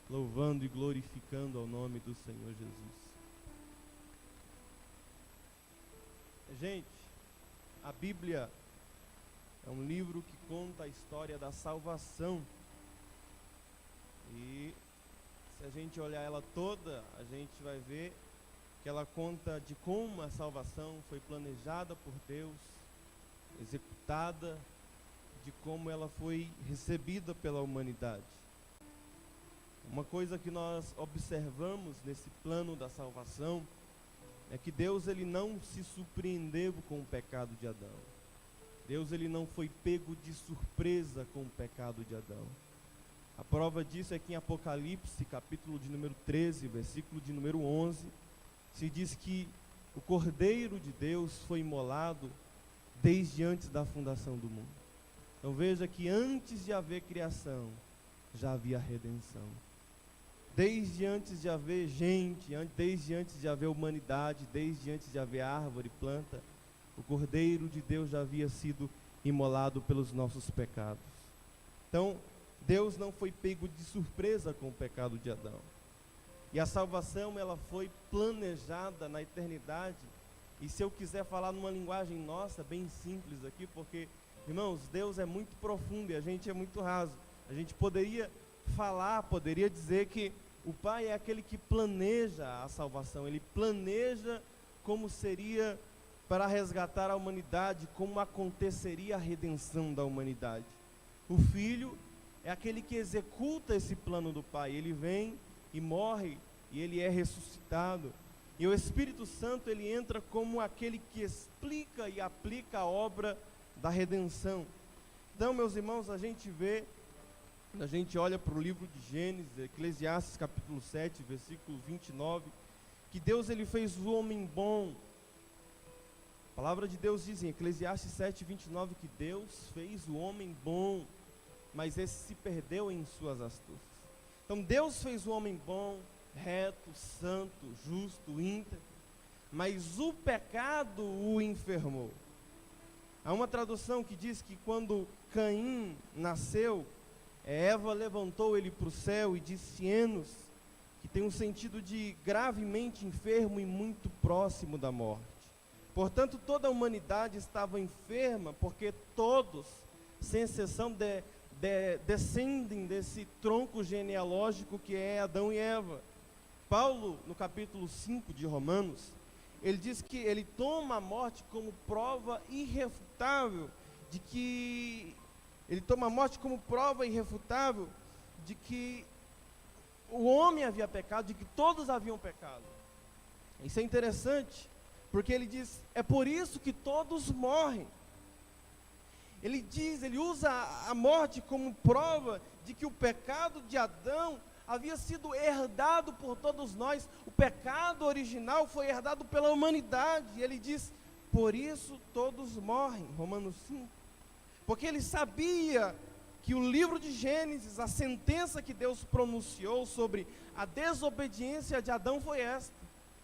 louvando e glorificando ao nome do Senhor Jesus. Gente, a Bíblia é um livro que conta a história da salvação. E se a gente olhar ela toda, a gente vai ver que ela conta de como a salvação foi planejada por Deus, executada, de como ela foi recebida pela humanidade. Uma coisa que nós observamos nesse plano da salvação é que Deus ele não se surpreendeu com o pecado de Adão. Deus ele não foi pego de surpresa com o pecado de Adão. A prova disso é que em Apocalipse, capítulo de número 13, versículo de número 11, se diz que o Cordeiro de Deus foi imolado desde antes da fundação do mundo. Então veja que antes de haver criação, já havia redenção. Desde antes de haver gente, desde antes de haver humanidade, desde antes de haver árvore, planta, o Cordeiro de Deus já havia sido imolado pelos nossos pecados. Então, Deus não foi pego de surpresa com o pecado de Adão. E a salvação, ela foi planejada na eternidade. E se eu quiser falar numa linguagem nossa, bem simples aqui, porque, irmãos, Deus é muito profundo e a gente é muito raso. A gente poderia dizer que o Pai é aquele que planeja a salvação. Ele planeja como seria para resgatar a humanidade, como aconteceria a redenção da humanidade. O Filho é aquele que executa esse plano do Pai. Ele vem e morre e ele é ressuscitado. E o Espírito Santo ele entra como aquele que explica e aplica a obra da redenção. Então, meus irmãos, a gente olha para o livro de Gênesis, Eclesiastes capítulo 7, versículo 29, que Deus ele fez o homem bom. A palavra de Deus diz em Eclesiastes 7, 29 que Deus fez o homem bom, mas esse se perdeu em suas astúcias. Então Deus fez o homem bom, reto, santo, justo, íntegro, mas o pecado o enfermou. Há uma tradução que diz que quando Caim nasceu, Eva levantou ele para o céu e disse Enos, que tem um sentido de gravemente enfermo e muito próximo da morte. Portanto, toda a humanidade estava enferma, porque todos, sem exceção, descendem desse tronco genealógico que é Adão e Eva. Paulo, no capítulo 5 de Romanos, ele diz que ele toma a morte como prova irrefutável de que o homem havia pecado, de que todos haviam pecado. Isso é interessante, porque ele diz, é por isso que todos morrem. Ele usa a morte como prova de que o pecado de Adão havia sido herdado por todos nós. O pecado original foi herdado pela humanidade. E ele diz, por isso todos morrem, Romanos 5. Porque ele sabia que o livro de Gênesis, a sentença que Deus pronunciou sobre a desobediência de Adão foi esta: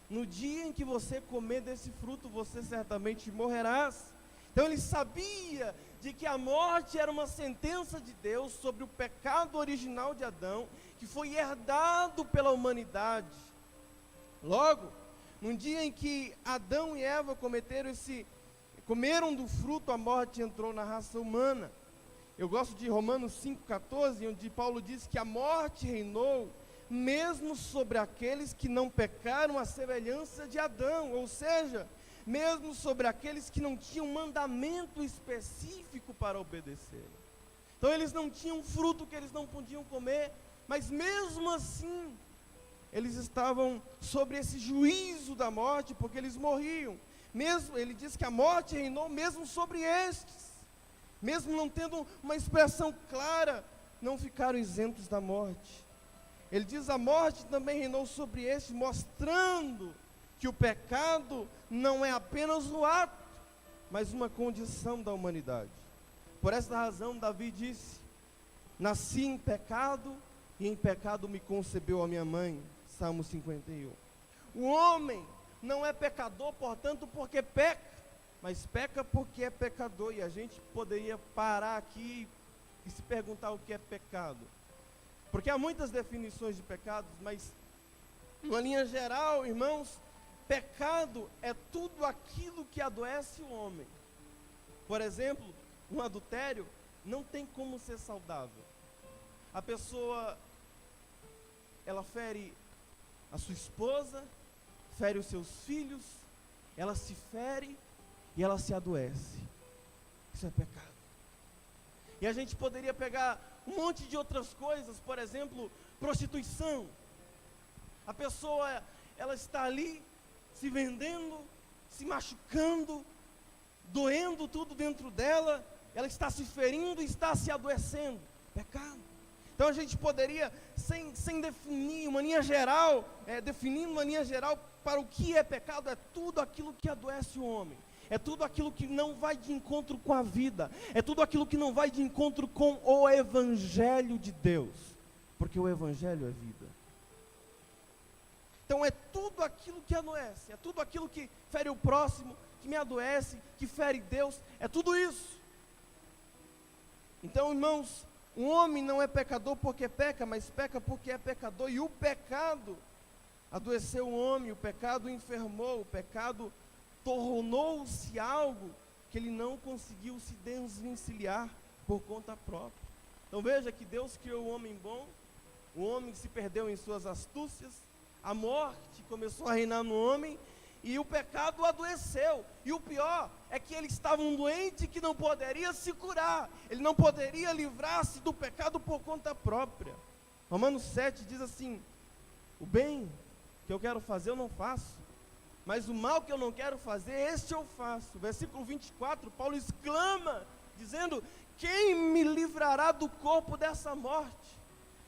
no dia em que você comer desse fruto, você certamente morrerás. Então ele sabia de que a morte era uma sentença de Deus sobre o pecado original de Adão, que foi herdado pela humanidade. Logo, no dia em que Adão e Eva comeram do fruto, a morte entrou na raça humana. Eu gosto de Romanos 5,14, onde Paulo diz que a morte reinou mesmo sobre aqueles que não pecaram à semelhança de Adão, ou seja, mesmo sobre aqueles que não tinham mandamento específico para obedecer. Então eles não tinham fruto que eles não podiam comer, mas mesmo assim, eles estavam sobre esse juízo da morte, porque eles morriam. Ele diz que a morte reinou mesmo sobre estes, mesmo não tendo uma expressão clara, não ficaram isentos da morte. Ele diz, a morte também reinou sobre estes, mostrando que o pecado não é apenas um ato, mas uma condição da humanidade. Por essa razão, Davi disse, nasci em pecado, e em pecado me concebeu a minha mãe, Salmo 51. O homem não é pecador, portanto, porque peca, mas peca porque é pecador. E a gente poderia parar aqui e se perguntar o que é pecado. Porque há muitas definições de pecados, mas, numa linha geral, irmãos, pecado é tudo aquilo que adoece o homem. Por exemplo, um adultério não tem como ser saudável. A pessoa, ela fere a sua esposa, fere os seus filhos, ela se fere e ela se adoece. Isso é pecado. E a gente poderia pegar um monte de outras coisas, por exemplo, prostituição. A pessoa, ela está ali se vendendo, se machucando, doendo tudo dentro dela, ela está se ferindo e está se adoecendo. Pecado. Então a gente poderia, sem definir uma linha geral, definindo uma linha geral para o que é pecado, é tudo aquilo que adoece o homem. É tudo aquilo que não vai de encontro com a vida. É tudo aquilo que não vai de encontro com o Evangelho de Deus. Porque o Evangelho é vida. Então é tudo aquilo que adoece. É tudo aquilo que fere o próximo, que me adoece, que fere Deus. É tudo isso. Então, irmãos, um homem não é pecador porque peca, mas peca porque é pecador. E o pecado adoeceu o homem, o pecado o enfermou, o pecado tornou-se algo que ele não conseguiu se desvencilhar por conta própria. Então veja que Deus criou o homem bom, o homem se perdeu em suas astúcias, a morte começou a reinar no homem e o pecado o adoeceu. E o pior é que ele estava um doente que não poderia se curar, ele não poderia livrar-se do pecado por conta própria. Romanos 7 diz assim: o bem que eu quero fazer eu não faço, mas o mal que eu não quero fazer, este eu faço. Versículo 24, Paulo exclama, dizendo: quem me livrará do corpo dessa morte?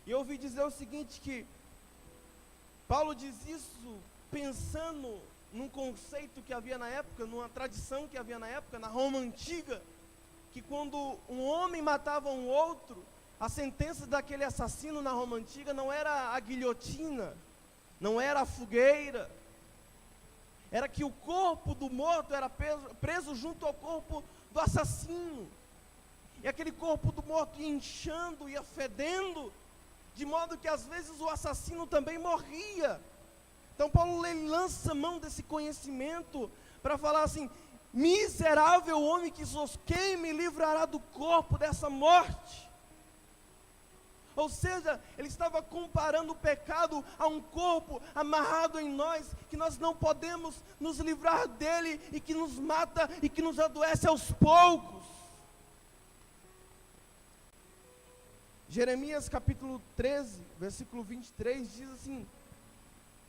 E eu ouvi dizer o seguinte, que Paulo diz isso pensando num conceito que havia na época, numa tradição que havia na época, na Roma antiga, que quando um homem matava um outro, a sentença daquele assassino na Roma antiga não era a guilhotina, não era a fogueira, era que o corpo do morto era preso junto ao corpo do assassino. E aquele corpo do morto ia inchando, ia fedendo, de modo que às vezes o assassino também morria. Então Paulo ele lança mão desse conhecimento para falar assim: miserável homem que sou, quem me livrará do corpo dessa morte? Ou seja, ele estava comparando o pecado a um corpo amarrado em nós, que nós não podemos nos livrar dele, e que nos mata e que nos adoece aos poucos. Jeremias capítulo 13, versículo 23 diz assim: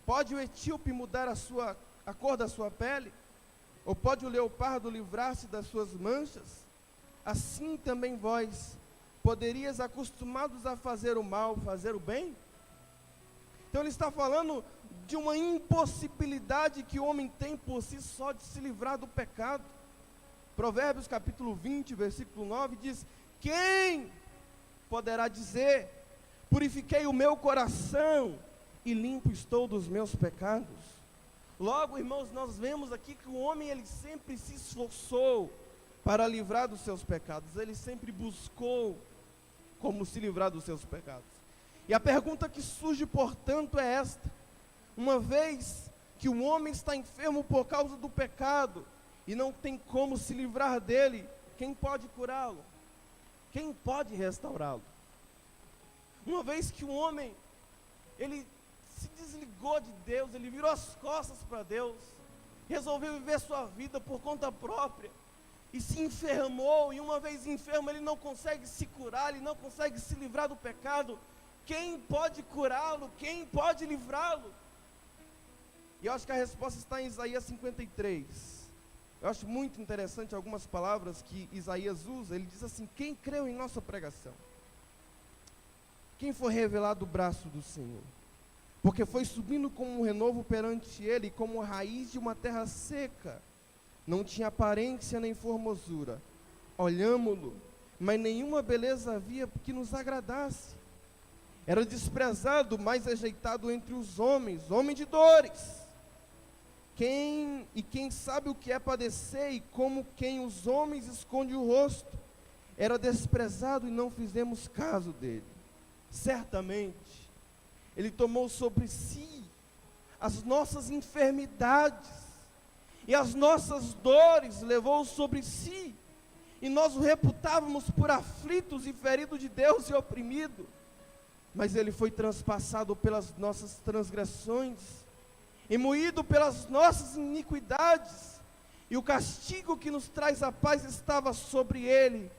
pode o etíope mudar a cor da sua pele? Ou pode o leopardo livrar-se das suas manchas? Assim também vós poderias, acostumados a fazer o mal, fazer o bem? Então ele está falando de uma impossibilidade que o homem tem por si só de se livrar do pecado. Provérbios capítulo 20, versículo 9 diz: quem poderá dizer, purifiquei o meu coração e limpo estou dos meus pecados? Logo, irmãos, nós vemos aqui que o homem ele sempre se esforçou para livrar dos seus pecados, ele sempre buscou como se livrar dos seus pecados. E a pergunta que surge, portanto, é esta: uma vez que o homem está enfermo por causa do pecado e não tem como se livrar dele, quem pode curá-lo? Quem pode restaurá-lo? Uma vez que o homem ele se desligou de Deus, ele virou as costas para Deus, resolveu viver sua vida por conta própria e se enfermou, e uma vez enfermo ele não consegue se curar, ele não consegue se livrar do pecado, quem pode curá-lo? Quem pode livrá-lo? E eu acho que a resposta está em Isaías 53. Eu acho muito interessante algumas palavras que Isaías usa. Ele diz assim: quem creu em nossa pregação? Quem foi revelado o braço do Senhor? Porque foi subindo como um renovo perante ele, como raiz de uma terra seca. Não tinha aparência nem formosura. Olhámo-lo, mas nenhuma beleza havia que nos agradasse. Era desprezado, mais rejeitado entre os homens, homem de dores. Quem sabe o que é padecer, e como quem os homens esconde o rosto. Era desprezado e não fizemos caso dele. certamente Ele tomou sobre si as nossas enfermidades e as nossas dores, levou sobre si, e nós o reputávamos por aflitos e ferido de Deus e oprimido, mas Ele foi transpassado pelas nossas transgressões, e moído pelas nossas iniquidades, e o castigo que nos traz a paz estava sobre Ele,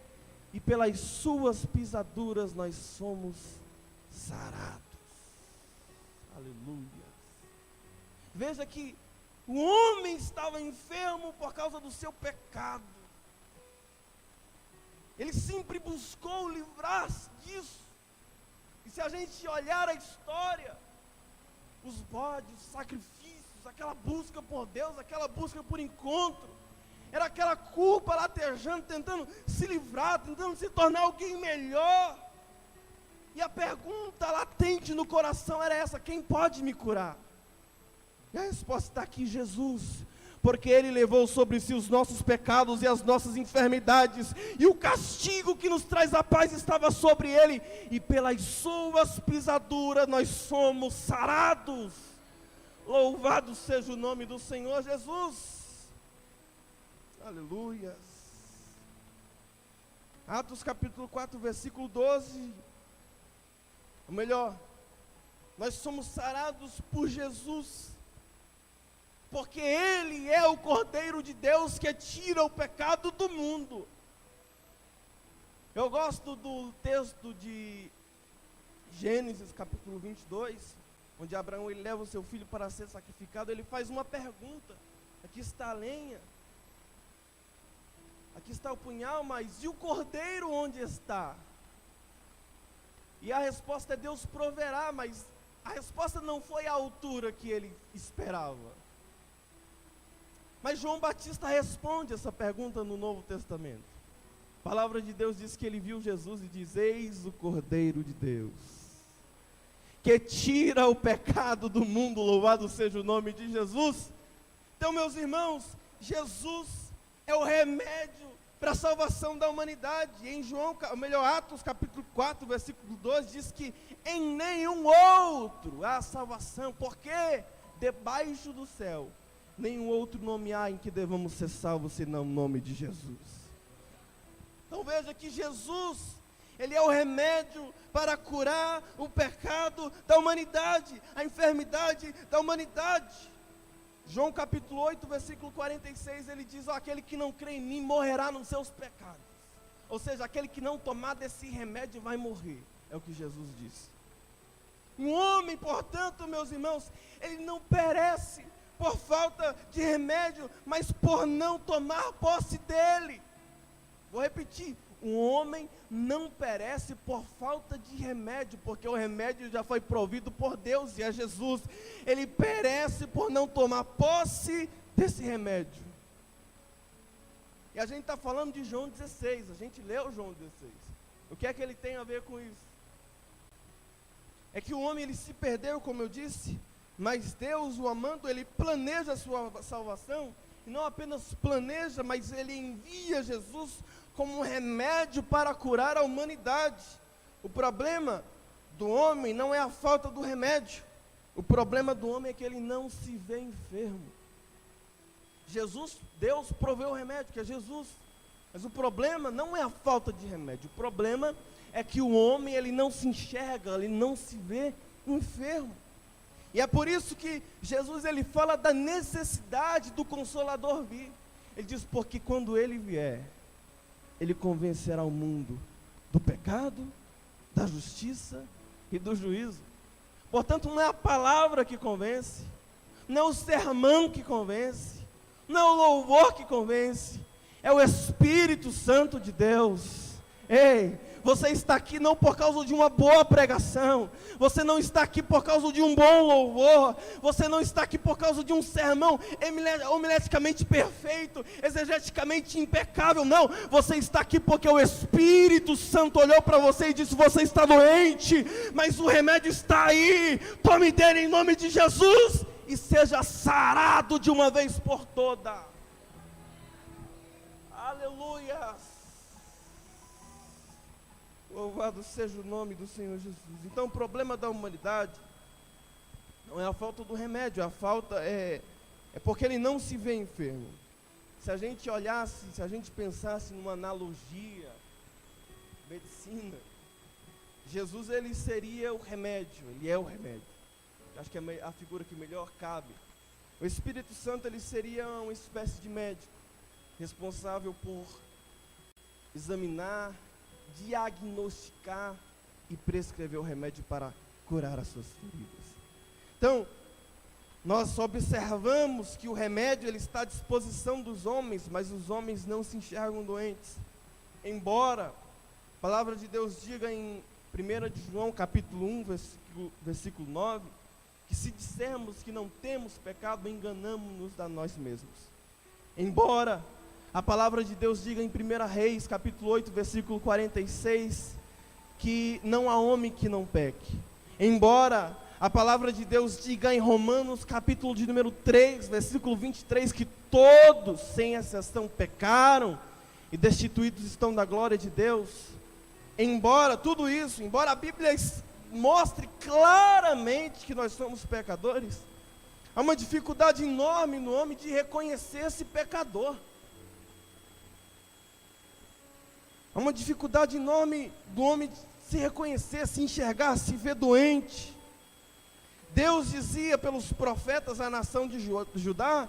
e pelas suas pisaduras nós somos sarados. Aleluia. Veja que o homem estava enfermo por causa do seu pecado. Ele sempre buscou livrar-se disso. E se a gente olhar a história, os bodes, os sacrifícios, aquela busca por Deus, aquela busca por encontro, era aquela culpa latejando, tentando se livrar, tentando se tornar alguém melhor. E a pergunta latente no coração era essa: quem pode me curar? E a resposta está aqui: Jesus, porque Ele levou sobre si os nossos pecados e as nossas enfermidades, e o castigo que nos traz a paz estava sobre Ele, e pelas suas pisaduras nós somos sarados. Louvado seja o nome do Senhor Jesus. Aleluia. Atos capítulo 4, versículo 12. Ou melhor, nós somos sarados por Jesus, porque Ele é o Cordeiro de Deus que tira o pecado do mundo. Eu gosto do texto de Gênesis capítulo 22, onde Abraão ele leva o seu filho para ser sacrificado. Ele faz uma pergunta: aqui está a lenha, aqui está o punhal, mas e o cordeiro onde está? E a resposta é: Deus proverá. Mas a resposta não foi à altura que ele esperava. Mas João Batista responde essa pergunta no Novo Testamento. A palavra de Deus diz que ele viu Jesus e diz: eis o Cordeiro de Deus, que tira o pecado do mundo. Louvado seja o nome de Jesus. Então, meus irmãos, Jesus é o remédio para a salvação da humanidade. Em Atos capítulo 4, versículo 12, diz que em nenhum outro há salvação, porque debaixo do céu nenhum outro nome há em que devamos ser salvos, senão o nome de Jesus. Então veja que Jesus, Ele é o remédio para curar o pecado da humanidade, a enfermidade da humanidade. João capítulo 8, versículo 46, ele diz: aquele que não crê em mim morrerá nos seus pecados. Ou seja, aquele que não tomar desse remédio vai morrer. É o que Jesus disse. Um homem, portanto, meus irmãos, ele não perece por falta de remédio, mas por não tomar posse dele. Vou repetir: um homem não perece por falta de remédio, porque o remédio já foi provido por Deus e é Jesus. Ele perece por não tomar posse desse remédio. E a gente está falando de João 16, a gente leu João 16. O que é que ele tem a ver com isso? É que o homem ele se perdeu, como eu disse, mas Deus, o amando, Ele planeja a sua salvação, e não apenas planeja, mas Ele envia Jesus como um remédio para curar a humanidade. O problema do homem não é a falta do remédio, o problema do homem é que ele não se vê enfermo. Deus proveu o remédio, que é Jesus, mas o problema não é a falta de remédio, o problema é que o homem ele não se enxerga, ele não se vê enfermo. E é por isso que Jesus ele fala da necessidade do Consolador vir. Ele diz: porque quando Ele vier, Ele convencerá o mundo do pecado, da justiça e do juízo. Portanto, não é a palavra que convence, não é o sermão que convence, não é o louvor que convence, é o Espírito Santo de Deus. Ei, você está aqui não por causa de uma boa pregação, você não está aqui por causa de um bom louvor, você não está aqui por causa de um sermão homileticamente perfeito, exegeticamente impecável, não, você está aqui porque o Espírito Santo olhou para você e disse: você está doente, mas o remédio está aí, tome dele em nome de Jesus, e seja sarado de uma vez por todas. Aleluia. Louvado seja o nome do Senhor Jesus. Então o problema da humanidade não é a falta do remédio, a falta é porque ele não se vê enfermo. Se a gente olhasse, se a gente pensasse numa analogia, medicina, Jesus ele seria o remédio, ele é o remédio. Acho que é a figura que melhor cabe. O Espírito Santo ele seria uma espécie de médico, responsável por examinar, diagnosticar e prescrever o remédio para curar as suas feridas. Então, nós observamos que o remédio ele está à disposição dos homens, mas os homens não se enxergam doentes. Embora a palavra de Deus diga em 1 de João capítulo 1, versículo 9, que se dissermos que não temos pecado, enganamos-nos a nós mesmos. Embora a palavra de Deus diga em 1 Reis capítulo 8, versículo 46, que não há homem que não peque. Embora a palavra de Deus diga em Romanos capítulo de número 3, versículo 23, que todos, sem exceção, pecaram e destituídos estão da glória de Deus. Embora tudo isso, embora a Bíblia mostre claramente que nós somos pecadores, há uma dificuldade enorme no homem de reconhecer esse pecador. Há uma dificuldade enorme do homem se reconhecer, se enxergar, se ver doente. Deus dizia pelos profetas à nação de Judá,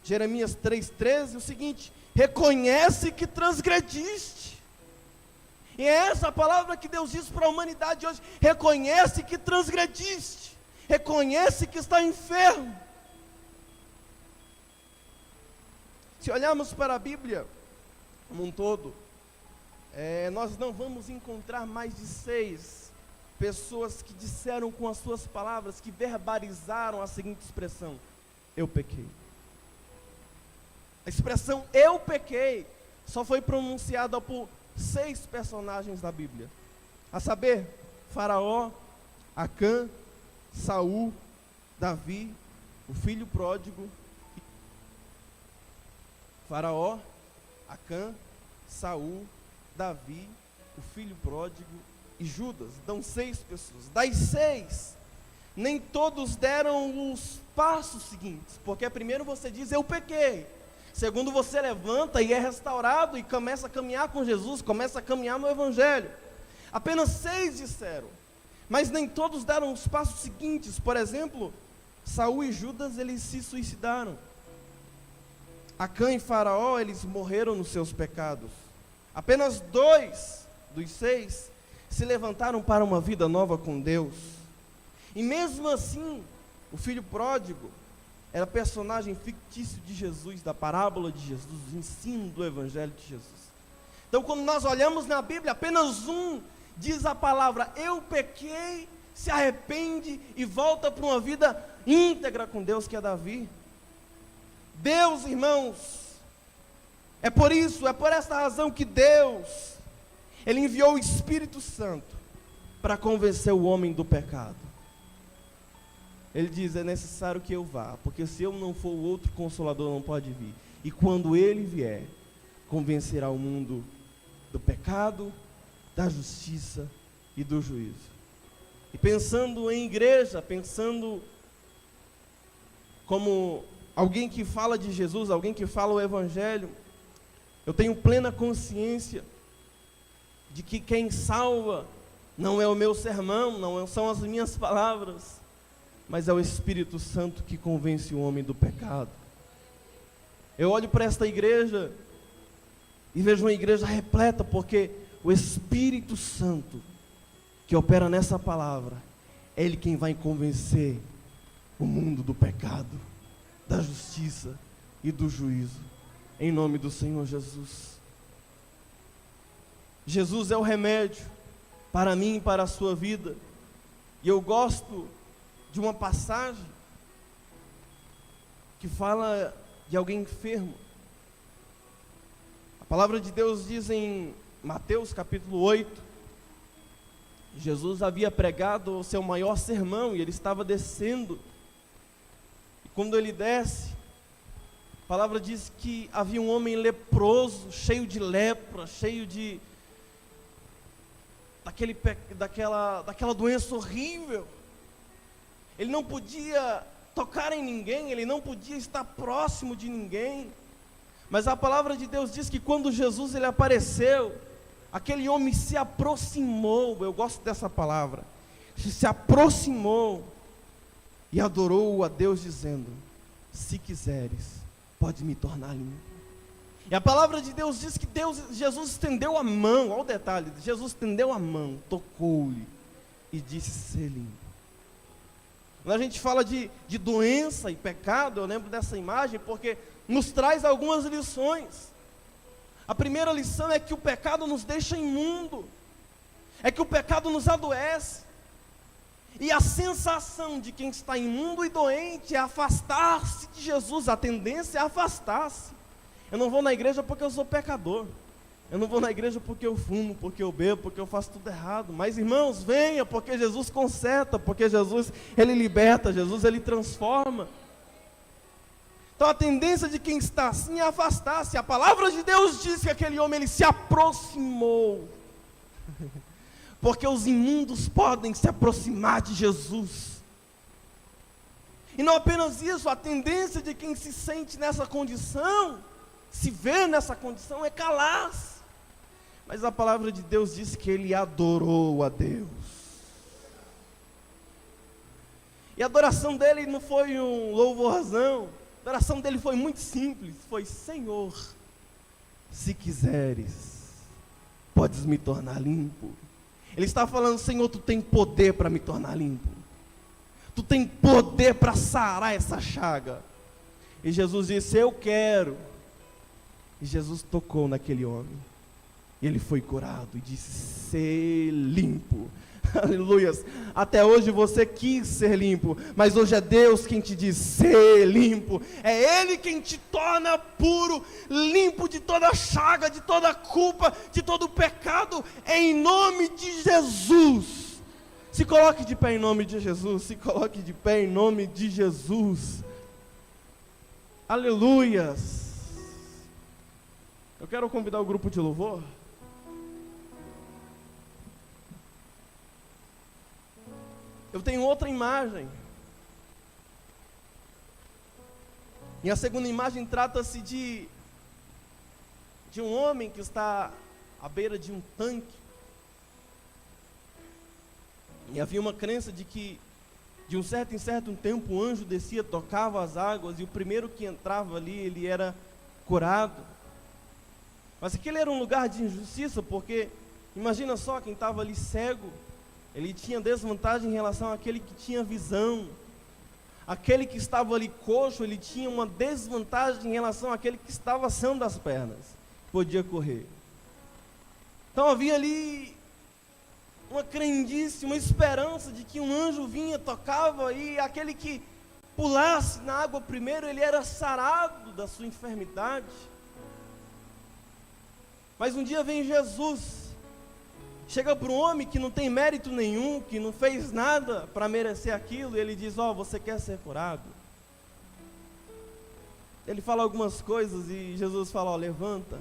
Jeremias 3,13, o seguinte: reconhece que transgrediste. E é essa a palavra que Deus diz para a humanidade hoje: reconhece que transgrediste, reconhece que está enfermo. Se olharmos para a Bíblia como um todo, nós não vamos encontrar mais de 6 pessoas que disseram com as suas palavras, que verbalizaram a seguinte expressão: eu pequei. A expressão eu pequei só foi pronunciada por 6 personagens da Bíblia, a saber, Faraó, Acã, Saul, Davi, o filho pródigo. Faraó, Acã, Saul, Davi, o filho pródigo e Judas. Dão 6 pessoas. Das 6, nem todos deram os passos seguintes, porque primeiro você diz eu pequei, segundo você levanta e é restaurado e começa a caminhar com Jesus, começa a caminhar no Evangelho. Apenas 6 disseram, mas nem todos deram os passos seguintes. Por exemplo, Saul e Judas, eles se suicidaram. Acã e Faraó, eles morreram nos seus pecados. Apenas 2 dos 6 se levantaram para uma vida nova com Deus. E mesmo assim, o filho pródigo era personagem fictício de Jesus, da parábola de Jesus, do ensino do Evangelho de Jesus. Então, quando nós olhamos na Bíblia, apenas um diz a palavra eu pequei, se arrepende e volta para uma vida íntegra com Deus, que é Davi. Deus, irmãos, é por essa razão que Deus, Ele enviou o Espírito Santo para convencer o homem do pecado. Ele diz: é necessário que eu vá, porque se eu não for, o outro Consolador não pode vir. E quando Ele vier, convencerá o mundo do pecado, da justiça e do juízo. E pensando em igreja, pensando como alguém que fala de Jesus, alguém que fala o Evangelho, eu tenho plena consciência de que quem salva não é o meu sermão, não são as minhas palavras, mas é o Espírito Santo que convence o homem do pecado. Eu olho para esta igreja e vejo uma igreja repleta, porque o Espírito Santo que opera nessa palavra, é Ele quem vai convencer o mundo do pecado, da justiça e do juízo, em nome do Senhor Jesus. Jesus é o remédio para mim e para a sua vida. E eu gosto de uma passagem que fala de alguém enfermo. A palavra de Deus diz em Mateus capítulo 8, Jesus havia pregado o seu maior sermão e ele estava descendo. E quando ele desce, a palavra diz que havia um homem leproso, cheio de lepra, cheio de daquela doença horrível. Ele não podia tocar em ninguém, ele não podia estar próximo de ninguém. Mas a palavra de Deus diz que quando Jesus ele apareceu, aquele homem se aproximou, eu gosto dessa palavra, se aproximou e adorou a Deus dizendo: se quiseres, pode me tornar limpo. E a palavra de Deus diz que Jesus estendeu a mão, olha o detalhe, Jesus estendeu a mão, tocou-lhe e disse: ser limpo. Quando a gente fala de doença e pecado, eu lembro dessa imagem porque nos traz algumas lições. A primeira lição é que o pecado nos deixa imundo, é que o pecado nos adoece, e a sensação de quem está imundo e doente é afastar-se de Jesus, a tendência é afastar-se. Eu não vou na igreja porque eu sou pecador, eu não vou na igreja porque eu fumo, porque eu bebo, porque eu faço tudo errado. Mas irmãos, venha, porque Jesus conserta, porque Jesus, Ele liberta, Jesus, Ele transforma. Então a tendência de quem está assim é afastar-se. A palavra de Deus diz que aquele homem, ele se aproximou, porque os imundos podem se aproximar de Jesus. E não apenas isso, a tendência de quem se sente nessa condição, se vê nessa condição, é calar-se. Mas a palavra de Deus diz que ele adorou a Deus. E a adoração dele não foi um louvorzão, a adoração dele foi muito simples, foi: Senhor, se quiseres, podes me tornar limpo. Ele está falando: Senhor, tu tem poder para me tornar limpo, tu tem poder para sarar essa chaga. E Jesus disse: eu quero. E Jesus tocou naquele homem, e ele foi curado, e disse: ser limpo. Aleluias. Até hoje você quis ser limpo, mas hoje é Deus quem te diz: ser limpo. É Ele quem te torna puro, limpo de toda chaga, de toda culpa, de todo pecado, em nome de Jesus. Se coloque de pé em nome de Jesus, se coloque de pé em nome de Jesus. Aleluias. Eu quero convidar o grupo de louvor. Eu tenho outra imagem. E a segunda imagem trata-se de um homem que está à beira de um tanque. E havia uma crença de que, de um certo em certo tempo, o anjo descia, tocava as águas, e o primeiro que entrava ali, ele era curado. Mas aquele era um lugar de injustiça, porque imagina só, quem estava ali cego, ele tinha desvantagem em relação àquele que tinha visão. Aquele que estava ali coxo, ele tinha uma desvantagem em relação àquele que estava são das pernas, podia correr. Então havia ali uma crendice, uma esperança de que um anjo vinha, tocava, e aquele que pulasse na água primeiro, ele era sarado da sua enfermidade. Mas um dia vem Jesus, chega para um homem que não tem mérito nenhum, que não fez nada para merecer aquilo, e ele diz: ó, você quer ser curado? Ele fala algumas coisas e Jesus fala: ó, levanta,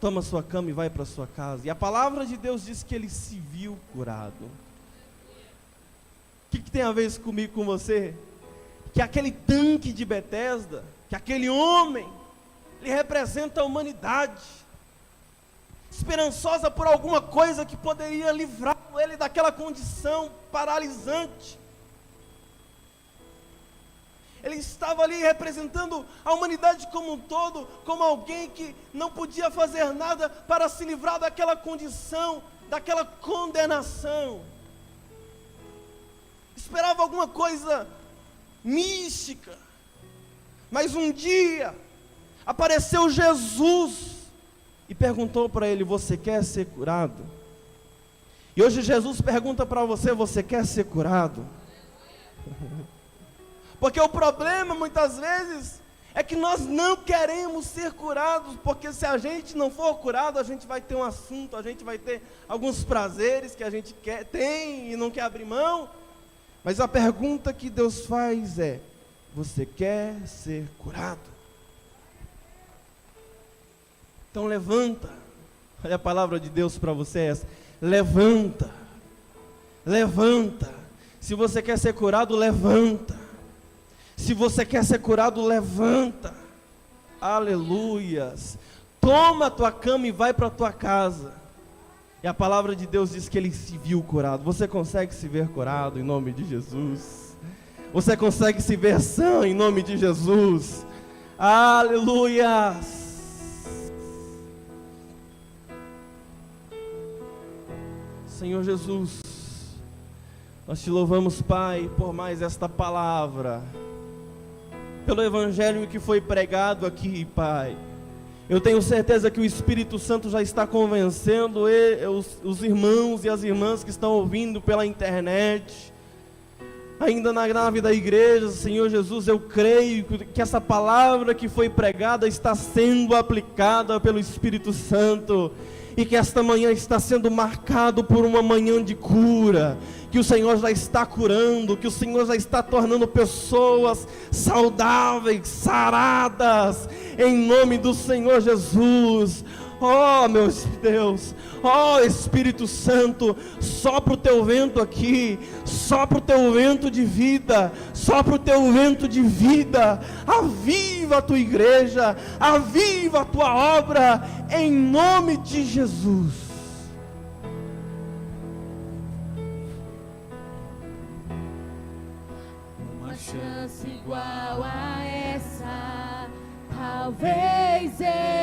toma sua cama e vai para sua casa. E a palavra de Deus diz que ele se viu curado. O que tem a ver isso comigo, com você? Que aquele tanque de Betesda, que aquele homem, ele representa a humanidade, esperançosa por alguma coisa que poderia livrar ele daquela condição paralisante. Ele estava ali representando a humanidade como um todo, como alguém que não podia fazer nada para se livrar daquela condição, daquela condenação. Esperava alguma coisa mística, mas um dia apareceu Jesus e perguntou para ele: você quer ser curado? E hoje Jesus pergunta para você: você quer ser curado? Porque o problema muitas vezes é que nós não queremos ser curados, porque se a gente não for curado, a gente vai ter um assunto, a gente vai ter alguns prazeres que a gente tem e não quer abrir mão. Mas a pergunta que Deus faz é: você quer ser curado? Então levanta. Olha, a palavra de Deus para você é essa: levanta, levanta. Se você quer ser curado, levanta. Se você quer ser curado, levanta. Aleluias. Toma a tua cama e vai para a tua casa. E a palavra de Deus diz que ele se viu curado. Você consegue se ver curado em nome de Jesus? Você consegue se ver sã em nome de Jesus? Aleluias. Senhor Jesus, nós te louvamos, Pai, por mais esta palavra, pelo evangelho que foi pregado aqui, Pai. Eu tenho certeza que o Espírito Santo já está convencendo os irmãos e as irmãs que estão ouvindo pela internet, ainda na nave da igreja. Senhor Jesus, eu creio que essa palavra que foi pregada está sendo aplicada pelo Espírito Santo, e que esta manhã está sendo marcado por uma manhã de cura, que o Senhor já está curando, que o Senhor já está tornando pessoas saudáveis, saradas, em nome do Senhor Jesus. Oh, meu Deus, oh Espírito Santo, sopra o teu vento aqui, sopra o teu vento de vida, sopra o teu vento de vida, aviva a tua igreja, aviva a tua obra, em nome de Jesus. Uma chance igual a essa, talvez eu